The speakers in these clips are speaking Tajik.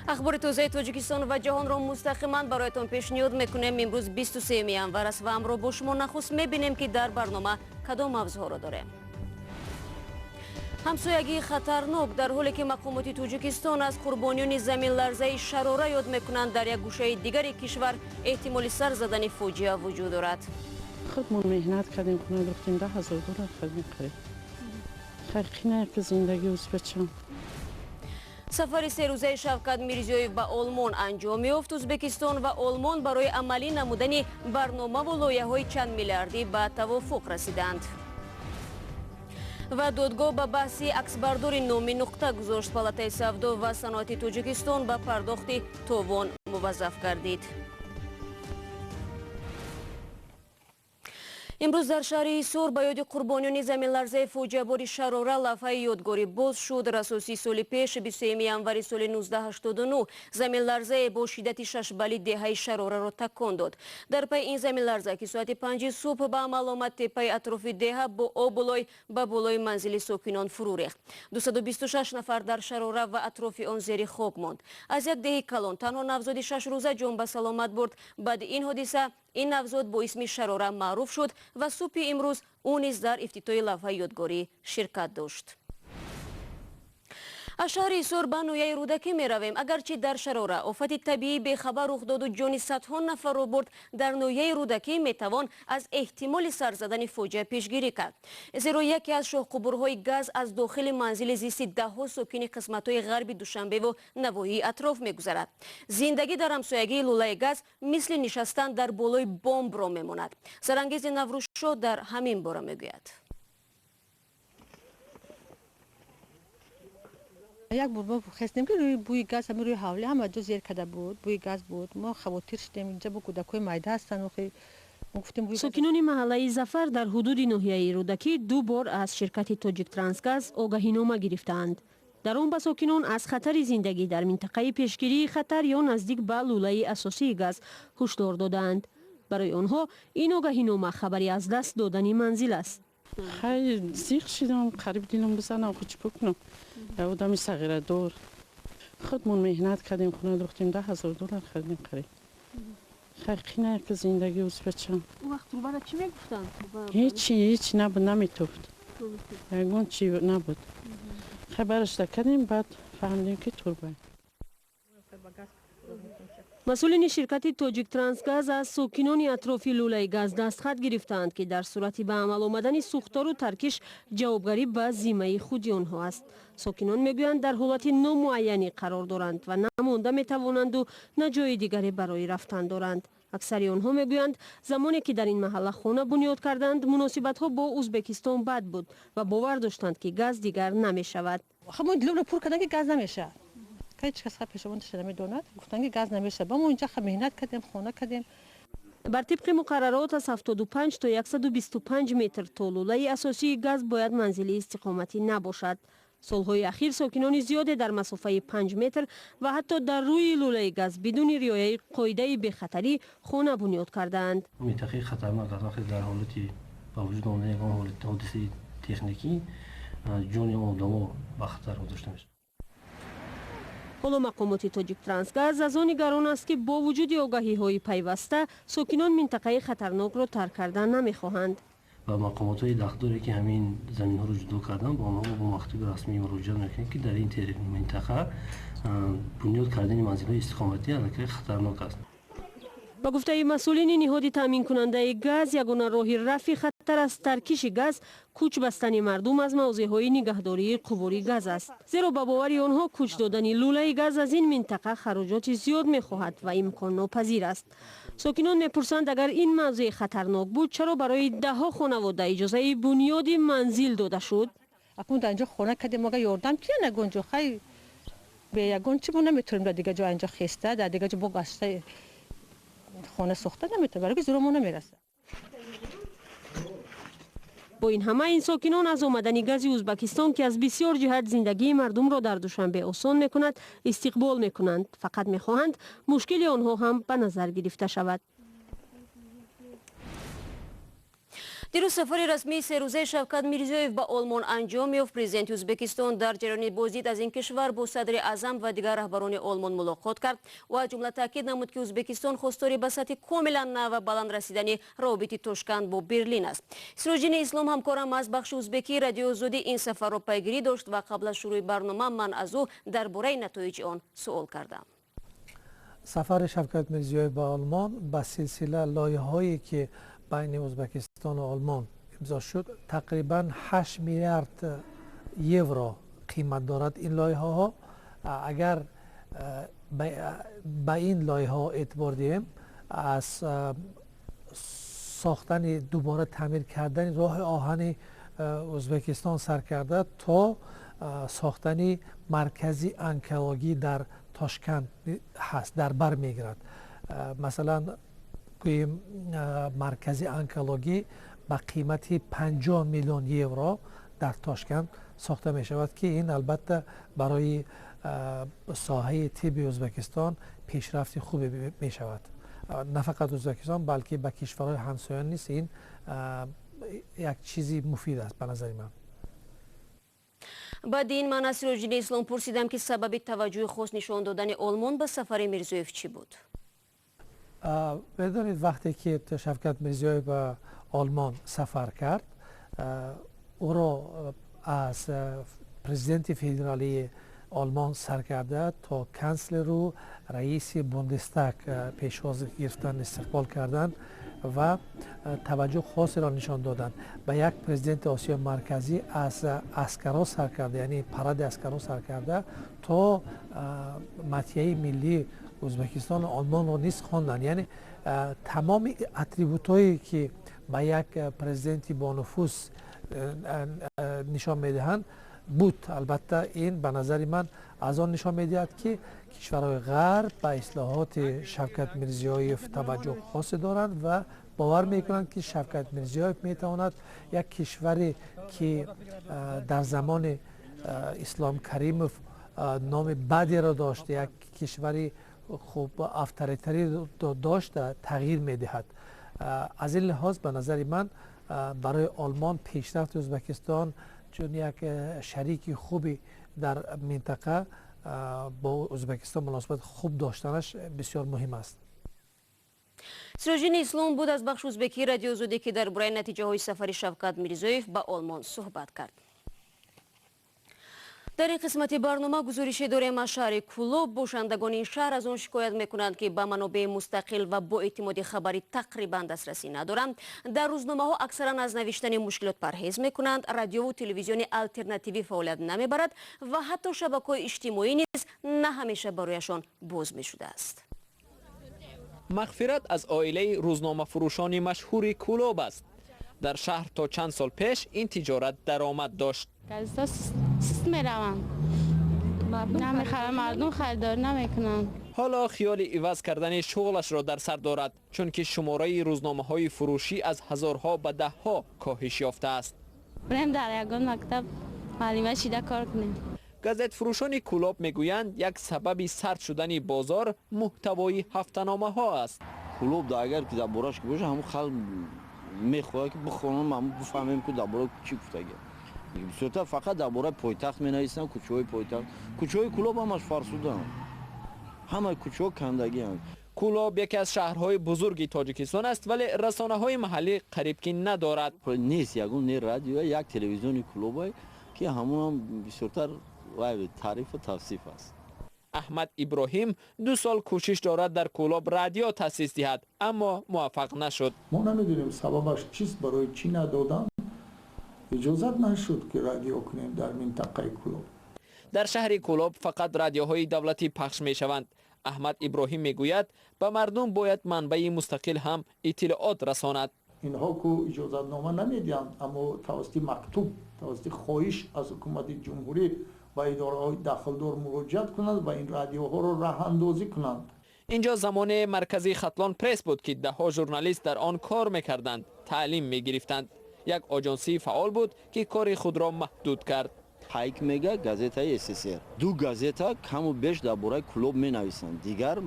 اخبار تازه تاجیکستان و جهان را مستقیما برایتان پیشنهاد میکنیم. امروز 23 ینور است و امروز با شما نخست میبینیم که در برنامه کدام موضوعها را داریم. همسایگی خطرناک در حالی که مقامات تاجیکستان از قربانیان زمین لرزه شراره یاد میکنند، در یک گوشه دیگری کشور احتمال سر زدن فاجعه وجود دارد. خودمون مهنت کردیم، خونه دختیم $10,000 خرید. خیلی نه که زندگی ازبکستان. سفر 3 روزه شوکت میرزیویف به آلمان انجام یافت. ازبکستان و آلمان برای عملی نمودن برنامه و لایحه‌های چند میلیاردی به توافق رسیدند. و دادگاه به بحث عکسبرداری نامی نقطه گذاشت. پالاتای سودا و صنعت تاجیکستان به پرداخت تاوان موظف گردید. امروز در شهر ایسور به یاد قربانیان زمین لرزه فاجعه بار شراره لوحه یادگاری باز شد. در اساسی سال پیش 23 ینور سال 1989 زمین لرزه با شدت 6 بلی دهه شراره را تکان داد. در پی این زمین لرزه که ساعت 5 صبح به عمل آمد، تپه اطراف دهه با آب به بالای منزل ساکنان فرو ریخت. 226 نفر در شراره و اطراف آن زیر خاک ماند. از یک دهه کلان تنها نوزاد 6 روزه جان به سلامت برد. بعد این حادثه این نوزاد با اسم شراره معروف شد و صبح امروز او نیز در افتتاح لوحه یادگاری شرکت داشت. از شهر ایسور به نویه رودکی می رویم. اگرچه در شراره آفت طبیعی به خبر رخ داد و جان صدها نفر را برد، در نویه رودکی می توان از احتمال سر زدن فاجعه پیشگیری کرد. زیرا یکی از شاهقبرهای گاز از داخل منزل زیست دهها ساکن قسمت‌های غربی دوشنبه و نواحی اطراف می گذرد. زندگی در همسایگی لوله گاز مثل نشستن در بالای بمب را می ماند. سرانگیز نوروزشاه در همین باره می گوید. یک بود ما خواستیم که روی بوی گاز همه روی حوله هم دو زیر کده بود، بوی گاز بود. ما خواطر شدیم اینجا با کودکای مایده هستن و خیلی گفتیم بوی. ساکنان محله ظفر در حدود ناحیه رودکی 2 بار از شرکت تاجیک ترانسگاز آگاهینامه گرفتند. در آن به ساکنان از خطر زندگی در منطقه پیشگیری خطر یا نزدیک به لوله اساسی گاز هشدار دادند. برای آنها این آگاهینامه خبری از دست دادن منزل است. خیلی زیغ شدم، قریب دیلم بزنم خوچ بکنم. آدمی صغیره دور. خودمون مهنت کردیم، خونه دختیم $10,000 خرید. خیلی نه که زندگی ازبکستان. اون وقت تو برای چی میگفتند؟ هیچ نبود، نمیتوفت. یگون چی نبود. خبرش کردیم، بعد فهمیدیم که تربه. مسئولین شرکت تاجیک ترانسگاز از ساکنان اطراف لوله گاز دستخط گرفتند که در صورت به عمل آمدن سوختار و ترکش جوابگری به ذمه خود آنها است. ساکنان میگویند در حالت نامعینی قرار دارند و نه مانده میتوانند و نه جای دیگری برای رفتن دارند. اکثر آنها میگویند زمانی که در این محله خانه بنیاد کردند مناسبت ها با ازبکستان بد بود و باور داشتند که گاز دیگر نمی شود. همون دلم رو پر کردن که گاز نمیشه. هیچ کس پیشمونش نمیدوند، گفتن که گاز نمیشه. با ما اینجا مهنت کردیم، خونه کردیم. بر طبق مقررات از 75 تا 125 متر تا لوله اساسی گاز باید منزلی استقامتی نباشد. سالهای اخیر ساکنان زیاد در مسافه 5 متر و حتی در روی لوله گاز بدون رعایت قاعده بی‌خطری خانه بنیاد کردند. منطقه خطرناک است. در حالتی با وجود آمدن یک حادثه تکنیکی جان آدم‌ها به خطر گذاشته میشه. حالا مقامات تاجیک ترانسگاز از آن نگران است که با وجود آگاهی‌های پیوسته ساکنان منطقه خطرناک را ترک کردن نمی‌خواهند. و مقامات داخلی که همین زمین ها رو جدا کردن با آنها با مکتوب رسمی مراجعه میکنند که در این منطقه بنیاد کردن منزل‌های استقامتی علیه خطرناک است. با گفته مسئولین نهاد تامین کننده گاز، یگانه راه رفع خطر از ترکیش گاز کوچ بستن مردم از موضع‌های نگهداری قبور گاز است. زیرا با باور آنها کوچ دادن لوله گاز از این منطقه خراجات زیاد می‌خواهد و امکان ناپذیر است. ساکنان می‌پرسند اگر این موضوع خطرناک بود چرا برای ده‌ها خانواده اجازه بنیاد منزل داده شد؟ اکنون در اینجا خونه کردیم، ما یاردم کیه نگونجو خیلی به یگون چی ما نمیتونیم در دیگه جا اینجا خسته در دیگه جا بگشته خانه ساخته نمیتونه، برای که زورمون نمیرسه. با این همه این ساکنان از آمدن گاز ازبکستان که از بسیار جهت زندگی مردم را در دوشنبه آسان میکند استقبال میکنند. فقط میخواهند مشکل آنها هم به نظر گرفته شود. дирӯз сафари расмии серӯзаи Шавкат Мирзиёев ба Олмон анҷом ёфт. Президенти Ӯзбекистон дар ҷараёни боздид аз ин кишвар бо садри аъзам ва дигар раҳбарони Олмон мулоқот кард. ӯ аз ҷумла таъкид намуд, ки Ӯзбекистон хостори ба сатҳи комилан нав ва баланд расидани равобити Тошканд бо Берлин аст. Сироҷдини Ислом ҳамкорам аз бахши ӯзбекии радиои Озодӣ ин сафарро пайгирӣ дошт ва қабл аз шурӯъи барнома ман аз ӯ дар бораи натоиҷи он суол кардам. سفر شوکت میرزیویف به آلمان به سلسله لایحه‌هایی که بین ازبکستان و آلمان امضا شد تقریبا 8 میلیارد یورو قیمت دارد. این لایحه‌ها اگر به این لایحه‌ها اعتبار دهیم از ساختن دوباره تعمیر کردن راه آهن ازبکستان سر کرده تا ساختن مرکزی انکولوژی در تاشکند هست در بر میگیرد. مثلا گوییم مرکزی انکولوژی با قیمت 50 میلیون یورو در تاشکند ساخته می شود که این البته برای ساحه طب ازبکستان پیشرفت خوبی می شود. نه فقط ازبکستان بلکه به کشورهای همسایان نیست. این یک چیزی مفید است به نظر من. баъди ин ман аз Сироҷдини Ислом пурсидам, ки сабаби таваҷҷӯҳи хос нишон додани Олмон ба сафари Мирзиёев чӣ буд? بدانید وقتی که شوکت میرزیویف به آلمان سفر کرد او را از پرزیدنت فدرالی آلمان سرکرده تا کانسلر و رئیس بوندستاگ پیشواز گرفتن استقبال کردند و توجه خاصی را نشان دادند. به یک پرزیدنت آسیا مرکزی از اسکرها سر کرده، یعنی پرد اسکرها سر کرده تا مطیع ملی ازبکستان و آلمان را نیز خواندند. یعنی تمام اتریبوت هایی که به یک پرزیدنتی با نفوذ نشان میدهند بود. البته این به نظر من از آن نشان میدهد که کشورهای غرب به اصلاحات شوکت میرزیویف توجه خاصی دارند و باور میکنند که شوکت میرزیویف میتواند یک کشوری که در زمان اسلام کریموف نام بدی را داشت، یک کشوری خوب افطاریتری داشته تغییر میدهد. از این لحاظ به نظر من برای آلمان پیشرفت ازبکستان چون یک شریک خوبی در منطقه با ازبکستان مناسبت خوب داشتنش بسیار مهم است. Сироҷдини Ислом буд аз бахши ӯзбекии радиои Озодӣ, ки дар бораи натиҷаҳои сафари Шавкат Мирзиёев ба Олмон суҳбат кард. дар ин қисмати барнома гузорише дорем аз шаҳри Кулоб. бошандагони ин шаҳр аз он шикоят мекунанд, ки ба манобеи мустақил ва боэътимоди хабарӣ тақрибан дастрасӣ надоранд. дар рӯзномаҳо аксаран аз навиштани мушкилот парҳез мекунанд. радиову телевизиони алтернативӣ фаъолият намебарад ва ҳатто шабакаҳои иҷтимоӣ низ на ҳамеша барояшон боз мешудааст. мағфират аз оилаи рӯзномафурӯшони машҳури Кулоб аст. дар шаҳр то чанд сол пеш ин тиҷорат даромад дошт. ҳоло хиёли иваз кардани шуғлашро дар сар дорад, чунки шумораи рӯзномаҳои фурӯшӣ аз ҳазорҳо ба даҳҳо коҳиш ёфтааст. газетфурӯшони Кулоб мегӯянд, як сабаби сард шудани бозор муҳтавои ҳафтаномаҳо аст. Кулоб агар ки дар бораш ки боша ҳамон халқ мехоҳад ки бихонам, ҳамон бифаҳмем ки дар бораи чӣ гуфтагӣ. бисёртар фақат дар бораи пойтахт менависанд, кӯчаҳои пойтахт. кӯчаҳои Кулоб ҳамаш фарсудаанд. ҳамаи кӯчаҳо кандагианд. Кулоб яке аз шаҳрҳои бузурги Тоҷикистон аст, вале расонаҳои маҳаллӣ қариб ки надорад. Нест ягон не радио, як телевизиони Кулоб ки ҳамон бисёртар таърифу тавсиф аст. аҳмад иброҳим 2 сол кӯшиш дорад дар Кулоб радио таъсис диҳад, аммо муваффақ нашуд. мо намедонем сабабаш чист, барои чӣ надоданд. иҷозат нашуд ки радио кунем дар минтақаи Кулоб. дар шаҳри Кулоб фақат радиоҳои давлатӣ пахш мешаванд. аҳмад иброҳим мегӯяд, ба мардум бояд манбаи мустақил ҳам иттилоот расонад. инҳо ку иҷозатнома намедиҳанд, аммо тавассути мактуб, тавассути хоҳиш аз ҳукумати ҷумҳурӣ ба идораҳои дахлдор муроҷиат кунанд ва ин радиоҳоро раҳандозӣ кунанд. инҷо замоне маркази Хатлон пресс буд, ки даҳҳо журналист дар он кор мекарданд, таълим мегирифтанд. як оҷонсии фаъол буд, ки кори худро маҳдуд кард. ҳайк мега газетаи СССР. ду газета каму беш дар бораи Кулоб менависанд. дигар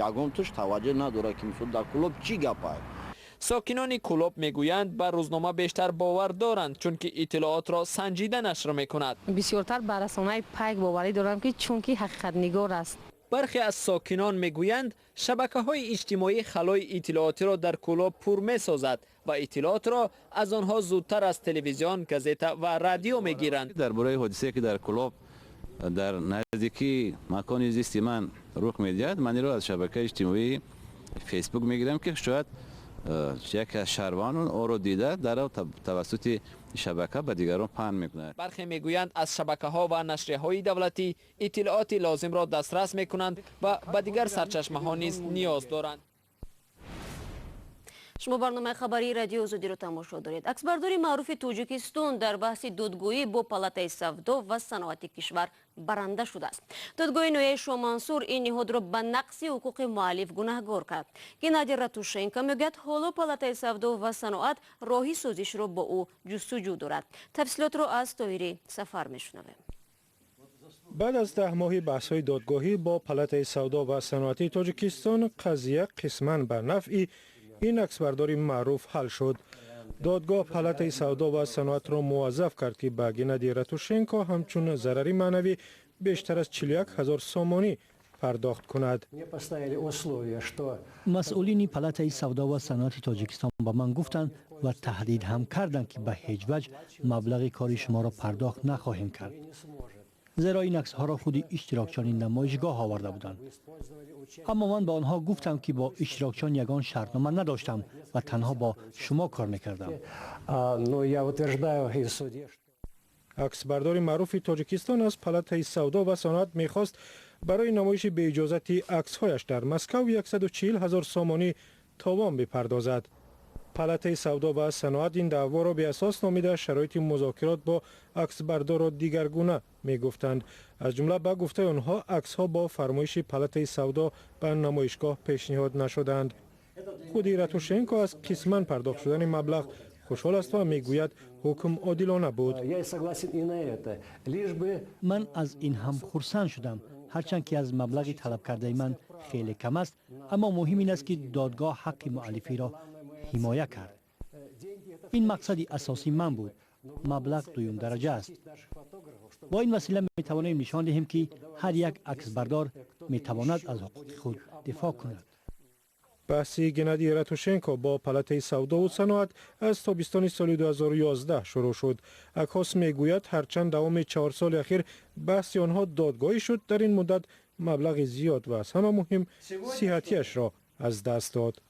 ягон туш таваҷҷӯҳ надорад ки мисол дар Кулоб чӣ гап аст. ساکنان کلوب میگویند به روزنامه بیشتر باور دارند چون که اطلاعات را سنجیده نشر میکند. بسیارتر به رسانه پیک باوری دارم که چون که حقیقت نگار است. برخی از ساکنان میگویند شبکه‌های اجتماعی خلای اطلاعاتی را در کلوب پر می‌سازد و اطلاعات را از آنها زودتر از تلویزیون، گازیته و رادیو میگیرند. درباره حادثه‌ای که در کلوب در نزدیکی مکان زیست من رخ می‌دهد، من را از شبکه اجتماعی فیسبوک میگیرم که شاید یک از شهروانان او را دیده در توسط شبکه به دیگران پهن میکنند. برخی میگویند از شبکه‌ها و نشریه‌های دولتی اطلاعات لازم را دسترس میکنند و به دیگر سرچشمه‌ها نیز نیاز دارند. شما برنامه خبری رادیو آزادی رو تماشا دارید. عکسبرداری معروف توجیکستان در بحث دادگاهی با پالاتای سودا و صنعت کشور برنده شده است. دادگاه نوعی شومانسور این نهاد را به نقض حقوق مؤلف گناهکار کرد. گنادی راتوشنکو میگوید حالا پالاتای سودا و صنعت راهی سازش را با او جستجو دارد. تفصیلات را از طاهری سفر میشنویم. بعد از 10 ماه بحث‌های دادگاهی با پالاتای سودا و صنعتی تاجیکستان، قضیه قسماً به نفع این عکسبرداری معروف حل شد. دادگاه پالاتای سودا و صنعت را موظف کرد که به گنادی راتوشنکو همچون ضرری معنوی بیشتر از 41,000 سومانی پرداخت کند. مسئولین پالاتای سودا و صنعت تاجیکستان با من گفتند و تهدید هم کردند که به هیچ وجه مبلغ کاری شما را پرداخت نخواهیم کرد. زیرا این عکس‌ها را خود اشتراکچیان نمایشگاه آورده بودند. اما من به آنها گفتم که با اشتراکچیان یگان شرطنامه نداشتم و تنها با شما کار میکردم. عکسبردار معروف تاجیکستان از پالاتای سودا و صنعت میخواست برای نمایش به اجازتی عکس‌هایش در مسکو 140,000 سومانی تاوان بپردازد. پالاتای سودا و صنعت این دعوا را به اساس نامیده شرایط مذاکرات با عکسبردار را دیگرگونه می گفتند. از جمله به گفته آنها عکس‌ها با فرمایش پالاتای سودا به نمایشگاه پیشنهاد نشدند. خود راتوشنکو از قسماً پرداخت شدن مبلغ خوشحال است و میگوید حکم عادلانه بود. من از این هم خرسند شدم، هرچند که از مبلغی طلب کرده من خیلی کم است، اما مهم این است که دادگاه حق مؤلفی را حمایه کرد. این مقصد اساسی من بود. مبلغ دویم درجه است. با این وسیله می توانیم نشان دهیم که هر یک عکسبردار می تواند از حقوق خود دفاع کند. بحث گنادی راتوشنکو با پالاتای سودا و صنعت از تابستان سال 2011 شروع شد. عکاس میگوید هرچند دوام 4 سال اخیر بحث آنها دادگاهی شد، در این مدت مبلغ زیاد و از همه مهم صحتیش را از دست داد.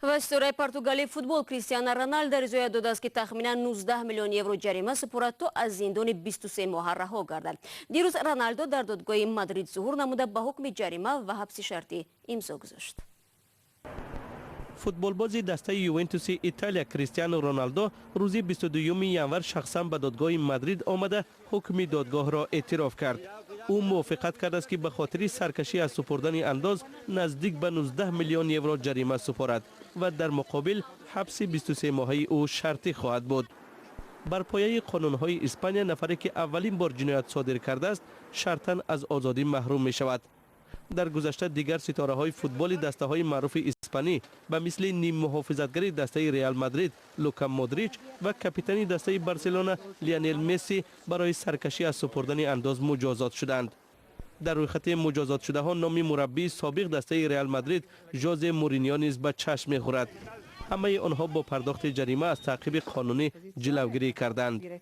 و اسطوره پرتغالی فوتبال کریستیانو رونالدو رضایت داده است که تخمینا 19 میلیون یورو جریمه سپرد تا از زندان 23 ماه رها گردد. دیروز رونالدو در دادگاه مادرید ظهور نموده به حکم جریمه و حبس شرطی امضا گذاشت. فوتبالباز دسته یوونتوس ایتالیا کریستیانو رونالدو روز 22 ینور شخصا به دادگاه مادرید آمده حکم دادگاه را اعتراف کرد. او موافقت کرد است که به خاطر سرکشی از سپردن انداز نزدیک به 19 میلیون یورو جریمه سپارد و در مقابل حبس 23 ماهه او شرطی خواهد بود. بر پایه قانون‌های اسپانیا نفری که اولین بار جنایت صادر کرده است شرطاً از آزادی محروم می شود. در گذشته دیگر ستاره‌های فوتبال دسته‌های معروف اسپانی به مثل نیم محافظتگر دسته ریال مادرید لوکا مودریچ و کاپیتان دسته بارسلونا لیونل مسی برای سرکشی از سپردن انداز مجازات شدند. در رویخط مجازات شده ها نام مربی سابق دسته ریال مادرید ژوزه مورینیو نیز به چشم می‌خورد. همه آنها با پرداخت جریمه از تعقیب قانونی جلوگیری کردند.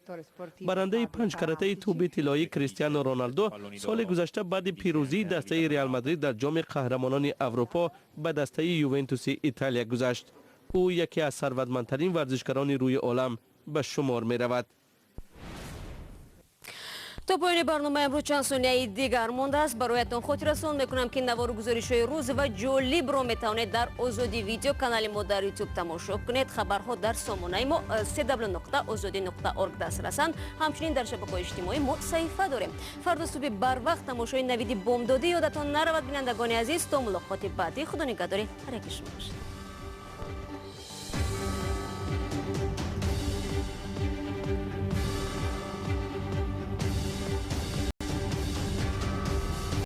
برنده 5 کرته توپ طلایی کریستیانو رونالدو سال گذشته بعد پیروزی دسته ریال مادرید در جام قهرمانان اروپا به دسته یوونتوس ایتالیا گذشت. او یکی از ثروتمندترین ورزشکاران روی عالم به شمار می رود. تا پایان برنامه امروز چند ثانیه دیگر مانده است. برایتان خاطررسان میکنم که نوار گزارش‌های روز و جالب را میتوانید در آزادی ویدیو کانال ما در یوتیوب تماشا کنید. خبرها در سامانه ما www.azadi.org دسترسند. همچنین در شبکه‌های اجتماعی ما صفحه داریم. فردا صبح بر وقت تماشای نوید بامدادی یادتان نرود. بینندگان عزیز تا ملاقات بعدی، خدا نگهدار. هر یک شما باشید.